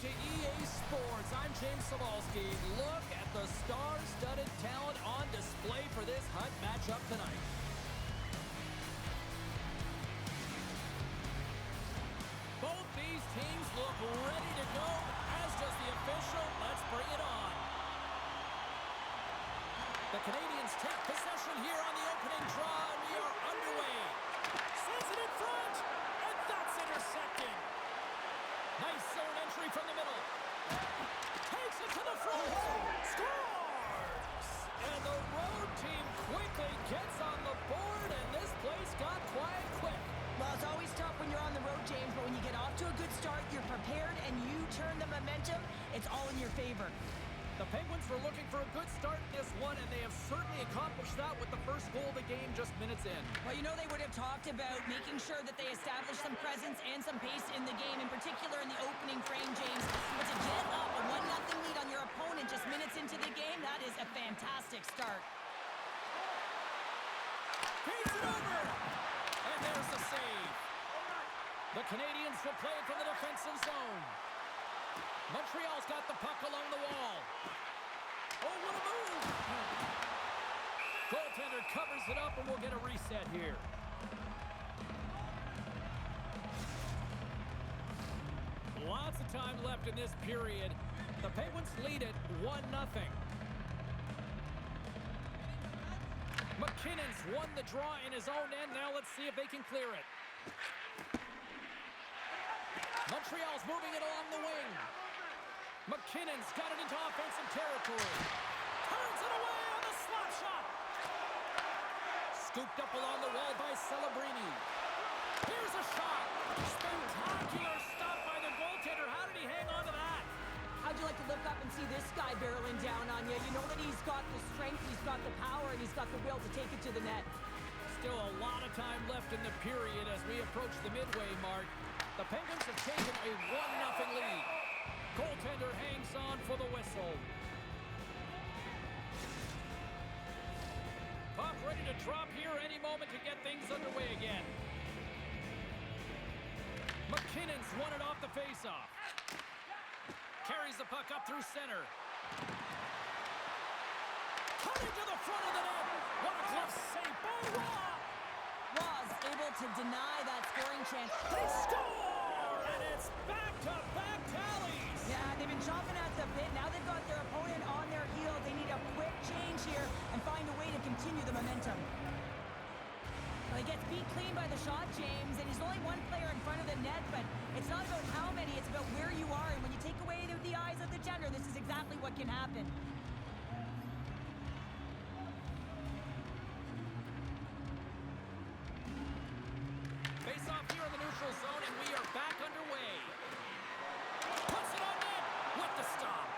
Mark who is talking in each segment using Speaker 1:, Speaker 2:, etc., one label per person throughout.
Speaker 1: to EA Sports. I'm James Sabalski. Look at the star-studded talent on display for this HUT matchup tonight. Both these teams look ready to go, as does the official. Let's bring it on. The Canadians take possession here on the opening draw, and we are underway. Sends it in front, and that's intercepted. Nice zone entry from the middle. Takes it to the front. Scores! And the road team quickly gets on the board, and this place got quiet quick.
Speaker 2: Well, it's always tough when you're on the road, James, but when you get off to a good start, you're prepared, and you turn the momentum, it's all in your favor.
Speaker 1: The Penguins were looking for a good start in this one, and they have certainly accomplished that with the first goal of the game just minutes in.
Speaker 2: Well, you know they would have talked about making sure that they establish some presence and some pace in the game, in particular in the opening frame, James. But to get up a 1-0 lead on your opponent just minutes into the game, that is a fantastic start.
Speaker 1: Feeds it over! And there's the save. The Canadians will play it from the defensive zone. Montreal's got the puck along the wall. Oh, what a move! Goaltender covers it up, and we'll get a reset here. Lots of time left in this period. The Penguins lead it 1-0. McKinnon's won the draw in his own end. Now let's see if they can clear it. Montreal's moving it along the wing. McKinnon's got it into offensive territory. Turns it away on the slap shot. Scooped up along the wall by Celebrini. Here's a shot. Spectacular stop by the goaltender. How did he hang on to that?
Speaker 2: How'd you like to look up and see this guy barreling down on you? You know that he's got the strength, he's got the power, and he's got the will to take it to the net.
Speaker 1: Still a lot of time left in the period as we approach the midway mark. The Penguins have taken a 1-0 lead. Goaltender hangs on for the whistle. Puck ready to drop here any moment to get things underway again. McKinnon's won it off the faceoff. Carries the puck up through center. Cutting to the front of the net. What a glove save by Ross.
Speaker 2: Was able to deny that scoring chance.
Speaker 1: They score! And it's back-to-back tallies.
Speaker 2: Yeah, they've been chomping at the bit. Now they've got their opponent on their heels. They need a quick change here and find a way to continue the momentum. Well, he gets beat clean by the shot, James, and he's only one player in front of the net, but it's not about how many, it's about where you are. And when you take away the eyes of the defender, this is exactly what can happen.
Speaker 1: Face off here in the neutral zone, and we are back underway. Puts it on net with the stop.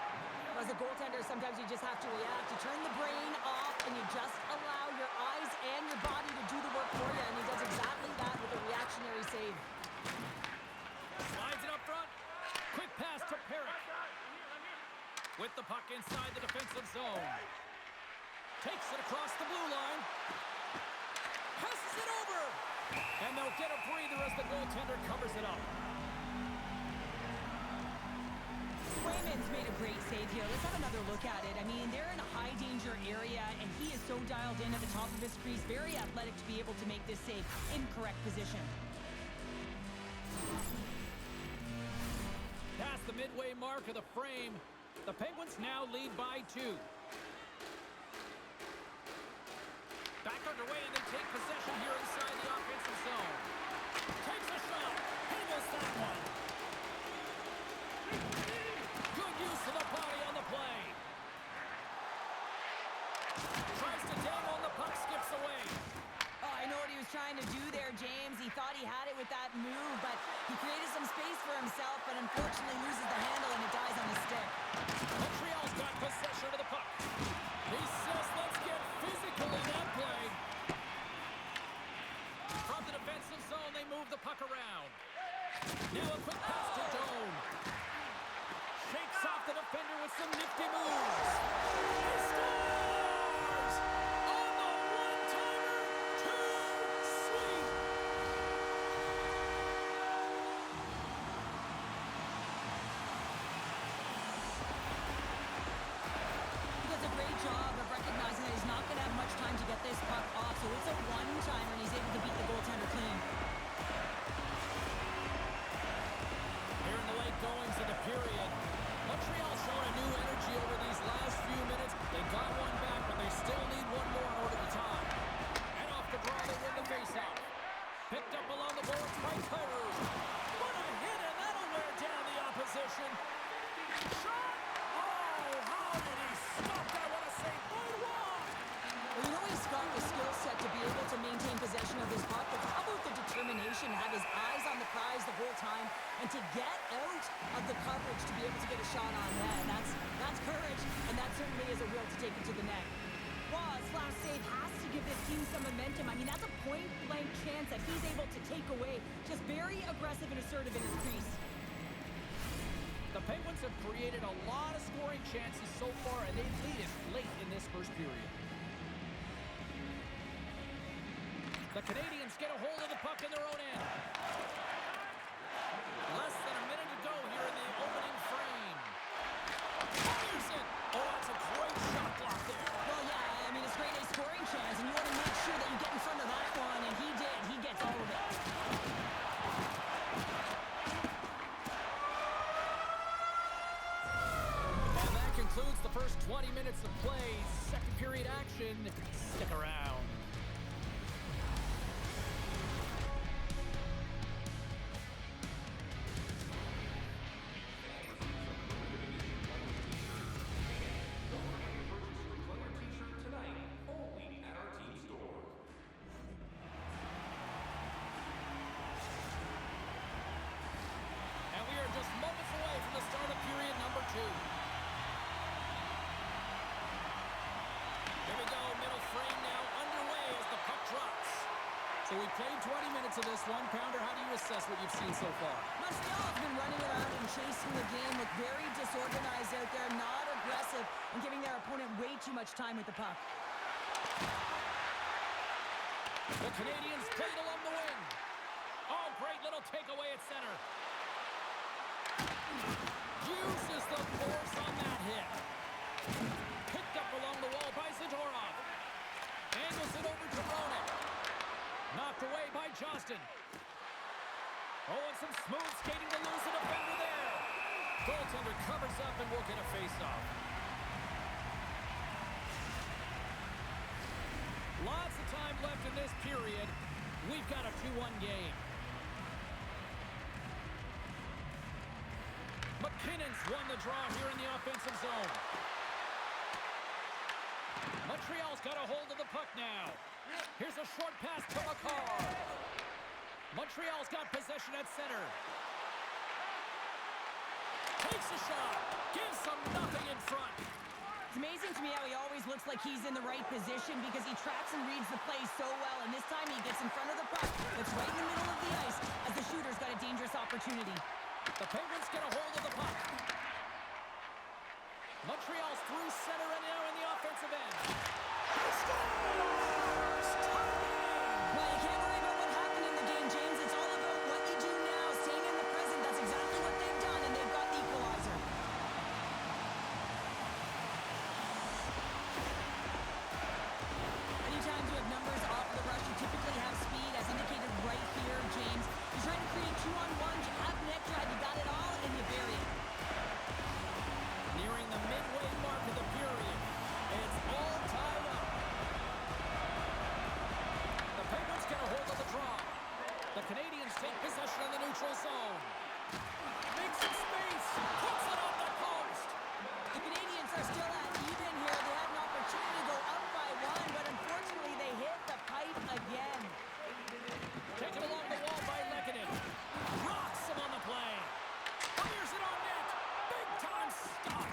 Speaker 2: As a goaltender, sometimes you just have to react. You turn the brain off, and you just allow your eyes and your body to do the work for you, and he does exactly that with a reactionary save.
Speaker 1: Slides it up front. Quick pass to Perrick. With the puck inside the defensive zone. Takes it across the blue line. Passes it over. And they'll get a breather as the goaltender covers it up.
Speaker 2: Swayman's made a great save here. Let's have another look at it. I mean, they're in a high-danger area, and he is so dialed in at the top of his crease. Very athletic to be able to make this save in correct position.
Speaker 1: Past the midway mark of the frame, the Penguins now lead by 2. Back underway, and they take possession here inside the offensive zone. Takes a shot. Handles that one. Good use of the body on the play. Tries to dangle, and the puck skips away.
Speaker 2: Oh, I know what he was trying to do there, James. He thought he had it with that move, but he created some space for himself, but unfortunately loses the handle, and it dies on the stick.
Speaker 1: Montreal's got possession of the puck. He says, let's get physical in that play. From the defensive zone, they move the puck around. Now a quick pass to Dome. Shakes off the defender with some nifty moves. He scores! On the one-timer, too sweet!
Speaker 2: his eyes on the prize the whole time, and to get out of the coverage to be able to get a shot on net. That's courage, and that certainly is a will to take it to the net. Waugh's last save has to give this team some momentum. I mean, that's a point-blank chance that he's able to take away. Just very aggressive and assertive in his crease.
Speaker 1: The Penguins have created a lot of scoring chances so far, and they lead it late in this first period. The Canadians get a hold of the puck in their own end. Less than a minute to go here in the opening frame. Anderson! Oh, that's a great shot block there.
Speaker 2: Well, yeah, I mean, it's great a scoring chance, and you want to make sure that you get in front of that one, and he did. He gets all of it.
Speaker 1: And that concludes the first 20 minutes of play. Second period action. Stick around. Just moments away from the start of period number 2. Here we go, middle frame now underway as the puck drops. So we played 20 minutes of this one. Pounder, how do you assess what you've seen so far?
Speaker 2: Montreal has been running around and chasing the game, look very disorganized out there, not aggressive, and giving their opponent way too much time with the puck.
Speaker 1: The Canadians played along the wing. Oh, great little takeaway at center. Uses the force on that hit. Picked up along the wall by Zadorov. Angles it over to Roenick. Knocked away by Johnston. Oh, and some smooth skating to lose the defender there. Goaltender covers up and will get a face-off. Lots of time left in this period. We've got a 2-1 game. McKinnon's won the draw here in the offensive zone. Montreal's got a hold of the puck now. Here's a short pass to McCarr. Montreal's got possession at center. Takes a shot. Gives them nothing in front.
Speaker 2: It's amazing to me how he always looks like he's in the right position because he tracks and reads the play so well, and this time he gets in front of the puck. It's right in the middle of the ice as the shooter's got a dangerous opportunity.
Speaker 1: The Penguins get a hold of the puck. Montreal's through center and now in the offensive end. He scores!
Speaker 2: Well, you can't worry about what happened in the game, James. It's all about what you do now, staying in the present. That's exactly what they've done, and they've got the equalizer. Anytime you have numbers off the rush, you typically have speed, as indicated right here, James. You're trying to create 2-on-1, you have net drive, you got it all, and you bury it.
Speaker 1: Nearing the midway mark of the period. It's all tied up. The Penguins get a hold of the draw. The Canadians take possession in the neutral zone. Makes some space. Puts it on the post.
Speaker 2: The Canadians are still at even here. They had an opportunity to go up by 1, but unfortunately they hit the pipe again.
Speaker 1: Taken along the wall by Lehkonen. Rocks him on the play. Fires it on net. Big time stop.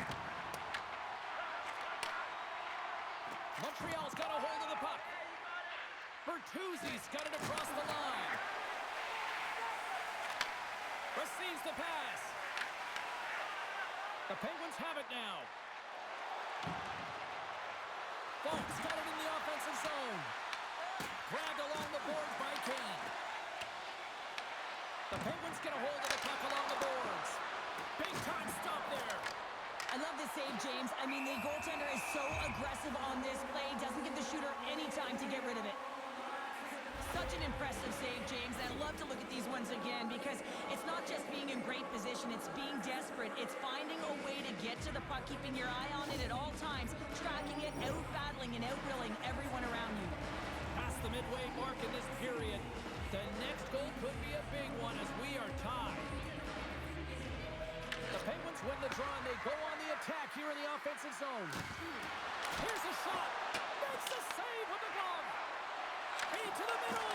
Speaker 1: Montreal's got a hold of the puck. Bertuzzi's got it across the line. Receives the pass. The Penguins have it now. Folks got it in the offensive zone. Grabbed along the boards by Kane. The Penguins get a hold of the puck along the boards. Big time stop there.
Speaker 2: I love this save, James. I mean, the goaltender is so aggressive on this play. Doesn't give the shooter any time to get rid of it. Such an impressive save, James. And I love to look at these ones again because it's not just being in great position. It's being desperate. It's finding a way to get to the puck, keeping your eye on it at all times, tracking it, out-battling and out-willing everyone around you.
Speaker 1: Past the midway mark in this period. The next goal could be a big one as we are tied. The Penguins win the draw and they go on the attack here in the offensive zone. Here's a shot. Makes the save with the glove. Into the middle.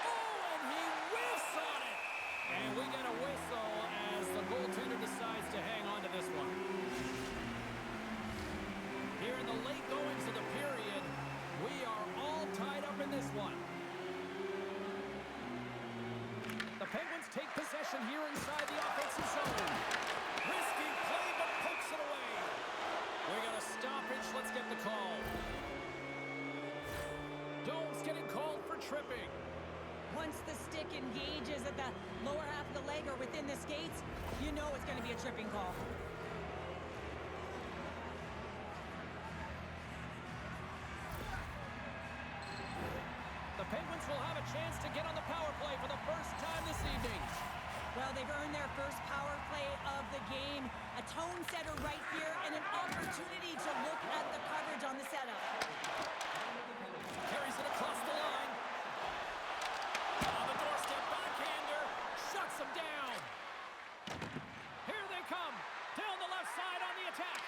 Speaker 1: Oh, and he whiffs on it. in the late goings of the period. We are all tied up in this one. The Penguins take possession here inside the offensive zone. Risky play, but pokes it away. We got a stoppage. Let's get the call. Dome's getting called for tripping.
Speaker 2: Once the stick engages at the lower half of the leg or within the skates, you know it's going to be a tripping call.
Speaker 1: The Penguins will have a chance to get on the power play for the first time this evening.
Speaker 2: Well, they've earned their first power play of the game. A tone setter right here and an opportunity to look at the coverage on the setup.
Speaker 1: Carries it across the line. On the doorstep, backhander. Shuts him down. Here they come. Down the left side on the attack.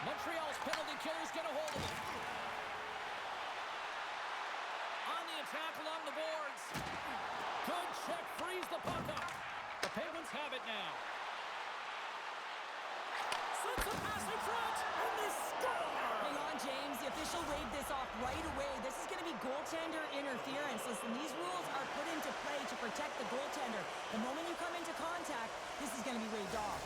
Speaker 1: Montreal's penalty killers get a hold of it. On the attack along the boards. Good check, frees the puck up. The Penguins have it now. Sends a pass in front, and they score!
Speaker 2: Hang on, James. The official waved this off right away. This is going to be goaltender interference. Listen, these rules are put into play to protect the goaltender. The moment you come into contact, this is going to be waved off.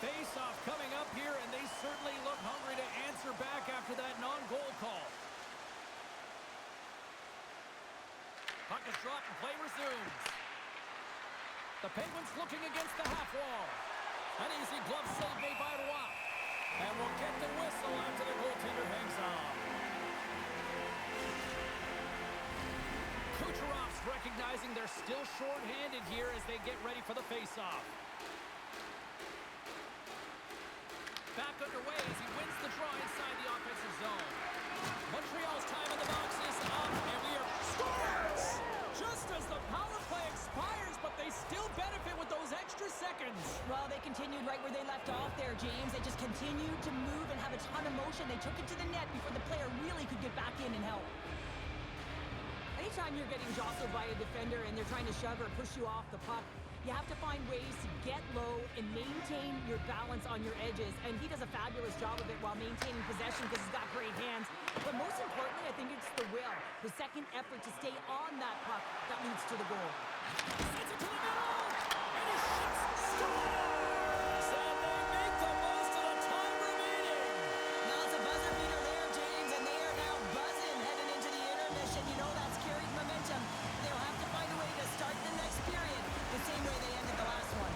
Speaker 1: Face-off coming up here, and they certainly look hungry to answer back after that non-goal call. Puck is dropped and play resumes. The Penguins looking against the half wall. An easy glove save made by Roy. And we'll get the whistle after the goaltender hangs on. Kucherov's recognizing they're still short-handed here as they get ready for the face-off. Back underway as he wins the draw inside the offensive zone. Montreal's time in the box is up, and we are scores! Just as the power play expires, but they still benefit with those extra seconds.
Speaker 2: Well, they continued right where they left off there, James. They just continued to move and have a ton of motion. They took it to the net before the player really could get back in and help. Anytime you're getting jostled by a defender and they're trying to shove or push you off the puck, you have to find ways to get low and maintain your balance on your edges. And he does a fabulous job of it while maintaining possession because he's got great hands. But most importantly, I think it's the will. The second effort to stay on that puck that leads to the goal.
Speaker 1: Sends it to the middle! And he shoots! Scores! And they make the most of the time remaining!
Speaker 2: Now it's a buzzer beater there, James, and they are now buzzing heading into the intermission. You know that's carried momentum. They'll have to find a way to start the next period the same way they ended the last one.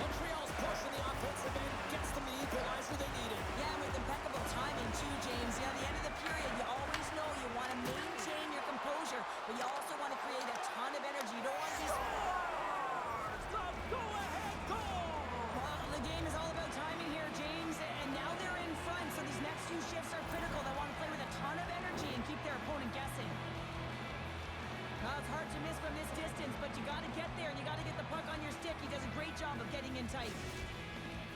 Speaker 1: Montreal's push in the offensive end gets them the equalizer they needed.
Speaker 2: Yeah, and with impeccable timing too, James. You know, at the end of the period, you always know you want to maintain your composure, but you also want to create a ton of energy. You don't want to be...
Speaker 1: The go-ahead goal!
Speaker 2: Well, the game is all about timing here, James, and now they're in front, so these next few shifts are critical. They want to play with a ton of energy and keep their opponent guessing. Well, it's hard to miss from this distance, but you got to get there, and you got to get the puck on your stick. He does a great job of getting in tight.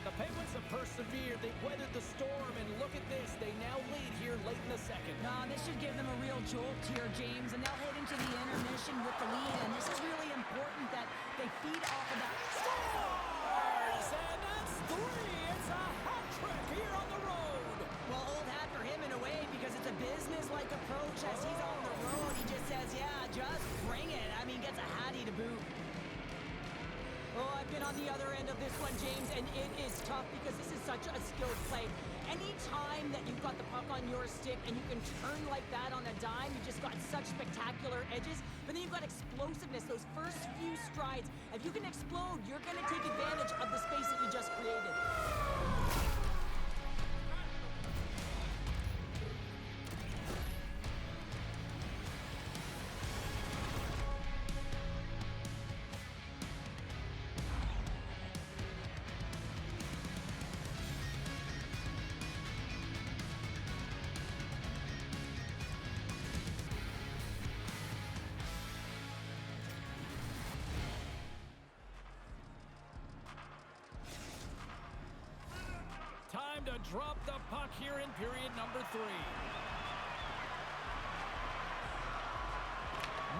Speaker 1: The Penguins have persevered. They've weathered the storm, and look at this. They now lead here late in the second.
Speaker 2: This should give them a real jolt here, James, and they'll head into the intermission with the lead, and this is really important that they feed off of that.
Speaker 1: Scores! And that's three. It's a hat trick here on the road.
Speaker 2: Well, old hat for him in a way because it's a business-like approach as he's on the road. He just says, yeah, just bring it. I mean, gets a hattie to boot. Oh, I've been on the other end of this one, James, and it is tough because this is such a skilled play. Any time that you've got the puck on your stick and you can turn like that on a dime, you just got such spectacular edges, but then you've got explosiveness, those first few strides. If you can explode, you're going to take advantage of the space that you just created.
Speaker 1: Time to drop the puck here in period number 3.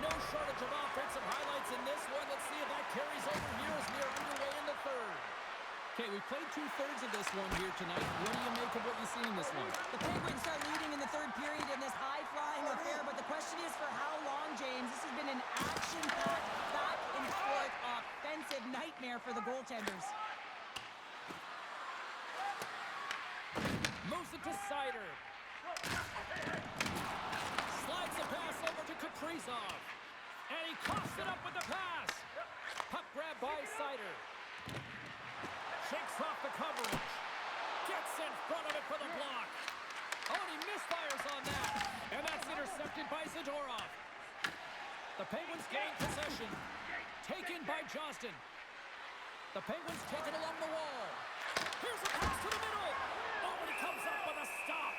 Speaker 1: No shortage of offensive highlights in this one. Let's see if that carries over here as we are underway in the third. Okay, we played two-thirds of this one here tonight. What do you make of what you see in this one?
Speaker 2: The Penguins start leading in the third period in this high-flying affair, but the question is for how long, James? This has been an action-packed, back-and-forth offensive nightmare for the goaltenders.
Speaker 1: Moves it to Sider. Slides the pass over to Kaprizov. And he coughs it up with the pass. Puck grab by Sider. Shakes off the coverage. Gets in front of it for the block. Oh, and he misfires on that. And that's intercepted by Zadorov. The Penguins gain possession. Taken by Johnston. The Penguins take it along the wall. Here's a pass to the middle. Oh, and he comes up with a stop.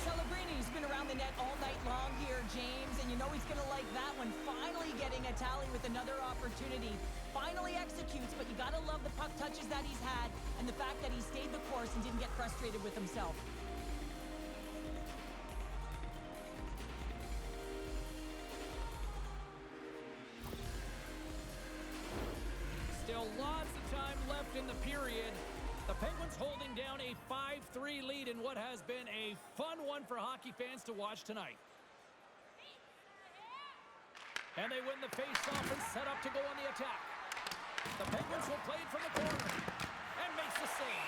Speaker 2: Celebrini has been around the net all night long here, James, and you know he's going to like that one. Finally getting a tally with another opportunity. Finally executes, but you got to love the puck touches that he's had and the fact that he stayed the course and didn't get frustrated with himself.
Speaker 1: Still lots of time left in the period. The Penguins holding down a 5-3 lead in what has been a fun one for hockey fans to watch tonight. And they win the face-off and set up to go on the attack. The Penguins will play it from the corner and makes the save.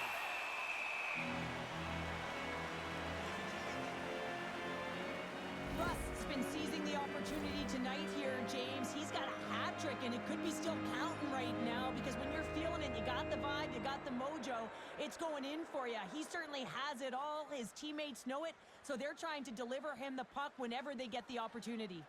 Speaker 2: Rust's been seizing the opportunity tonight here, James. He's got a hat trick, and it could be still counting right now because when you're feeling it, you got the vibe, you got the mojo, it's going in for you. He certainly has it all. His teammates know it, so they're trying to deliver him the puck whenever they get the opportunity.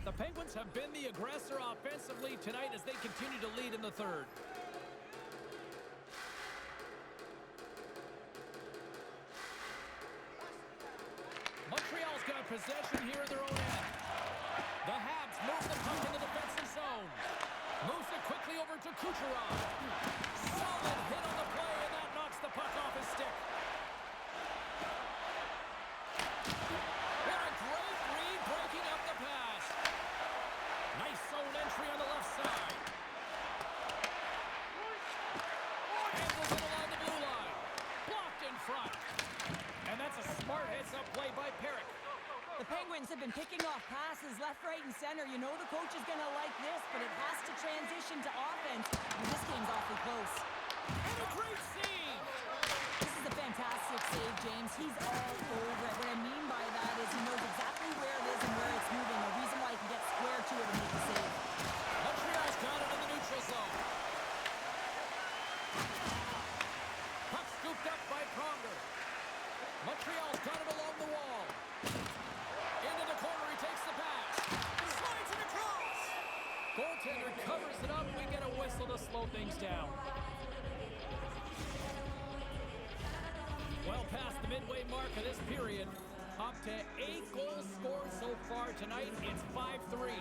Speaker 1: The Penguins have been the aggressor offensively tonight as they continue to lead in the third. Montreal's got possession here in their own end. The Habs move the puck in the defensive zone. Moves it quickly over to Kucherov. Solid hit on the play, and that knocks the puck off his stick. What a great read breaking up the pass. Nice zone entry on the left side. Handles it along the blue line. Blocked in front. And that's a smart heads-up play by Perrick.
Speaker 2: The Penguins have been picking off passes left, right, and center. You know the coach is going to like this, but it has to transition to offense. And this game's awfully close.
Speaker 1: And a great save.
Speaker 2: This is a fantastic save, James. He's all over it. What I mean by that is he knows exactly where it is and where it's moving. A reason why he can get square to it and make the save.
Speaker 1: Montreal's got it in the neutral zone. Puck scooped up by Pronger. Montreal's got it along the wall. Into the corner, he takes the pass. Slides it across. Goaltender covers it up. We get a whistle to slow things down. Well past the midway mark of this period. Up to 8 goals scored so far tonight. It's 5-3.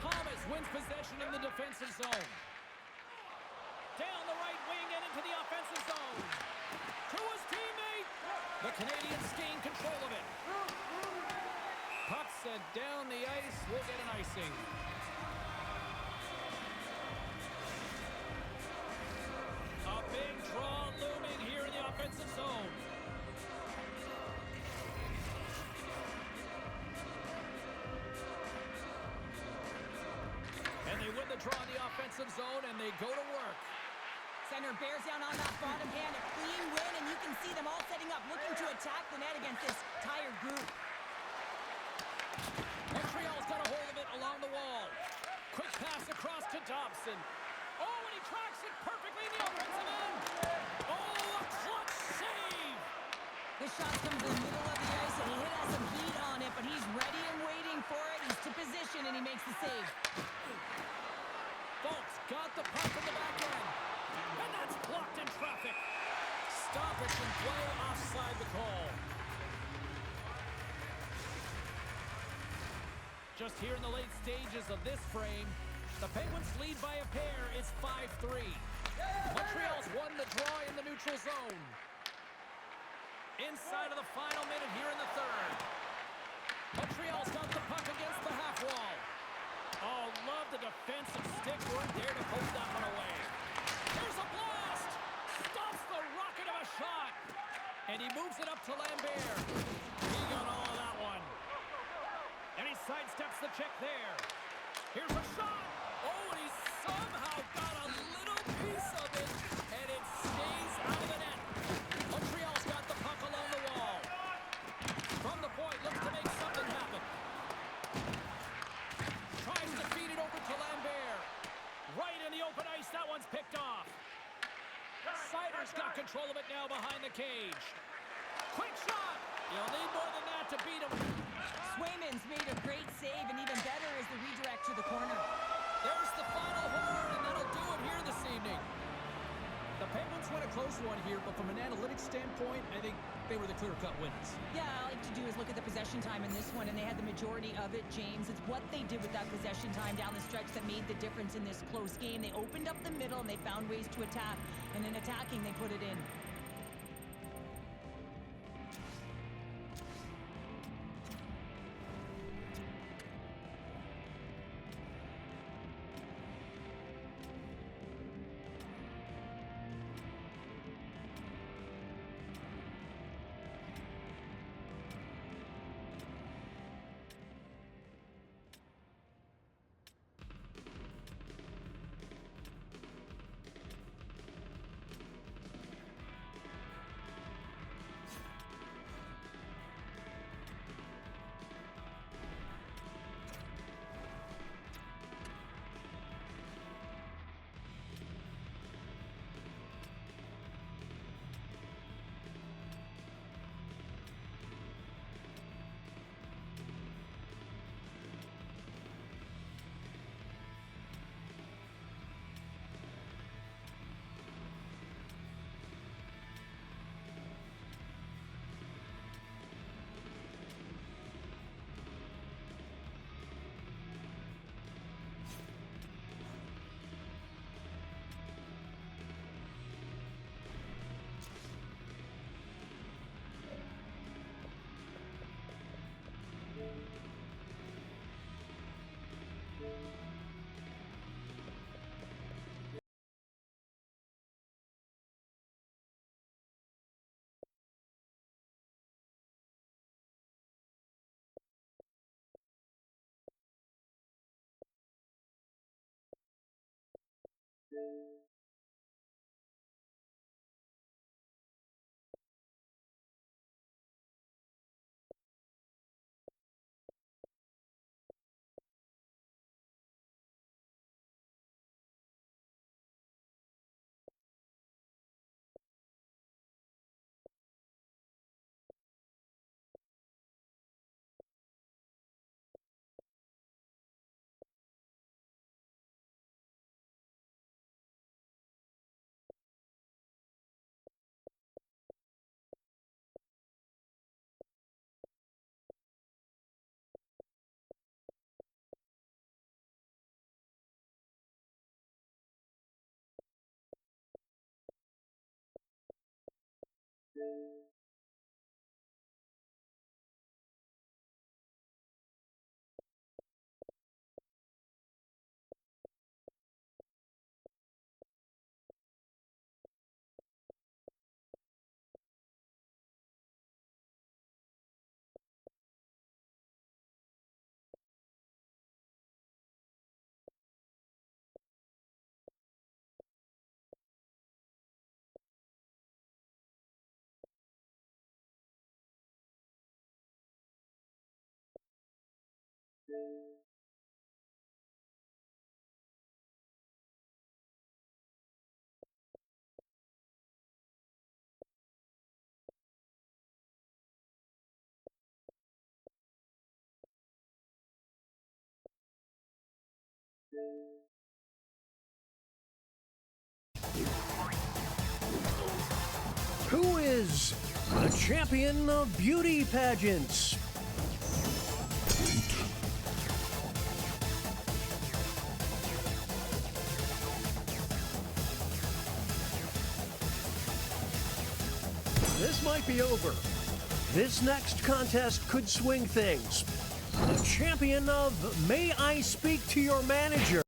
Speaker 1: Thomas wins possession in the defensive zone. Down the right wing and into the offensive zone. To his teammate. The Canadians gain control of it. Puck set down the ice. We'll get an icing. A big draw looming here in the offensive zone. And they win the draw in the offensive zone, and they go to work.
Speaker 2: Center bears down on that bottom hand, a clean win, and you can see them all setting up, looking to attack the net against this tired group.
Speaker 1: Montreal's got a hold of it along the wall. Quick pass across to Dobson. Oh, and he tracks it perfectly in the offensive end. Oh, a clutch save.
Speaker 2: This shot comes in the middle of the ice, and he has some heat on it, but he's ready and waiting for it. He's to position, and he makes the save.
Speaker 1: Folks got the puck in the back end. And that's blocked in traffic. Stoppage and play offside the call. Just here in the late stages of this frame, The Penguins lead by a pair. It's 5-3. Montreal's won the draw in the neutral zone. Inside of the final minute here in the third. Montreal's got the puck against the half wall. Oh, love the defensive stick work there to poke that one away. There's a blast! Stops the rocket of a shot. And he moves it up to Lambert. He got all of that one. And he sidesteps the check there. Here's a shot. Oh, and he somehow got a little piece of it, and it stays out of the net. Montreal's got the puck along the wall. From the point, looks to make something happen. Tries to feed it over to Lambert. Right in the open ice, that one's picked off. Sider's got control of it now behind the cage. Quick shot! You'll need more than that to beat him.
Speaker 2: Swayman's made a great save, and even better is the redirect to the corner.
Speaker 1: There's the final horn, and that'll do it here this evening. The Penguins won a close one here, but from an analytics standpoint, I think they were the clear-cut winners.
Speaker 2: Yeah, all I like to do is look at the possession time in this one, and they had the majority of it, James. It's what they did with that possession time down the stretch that made the difference in this close game. They opened up the middle, and they found ways to attack, and in attacking, they put it in.
Speaker 3: Who is the champion of beauty pageants? this might be over. This next contest could swing things. The champion of May I Speak to Your Manager?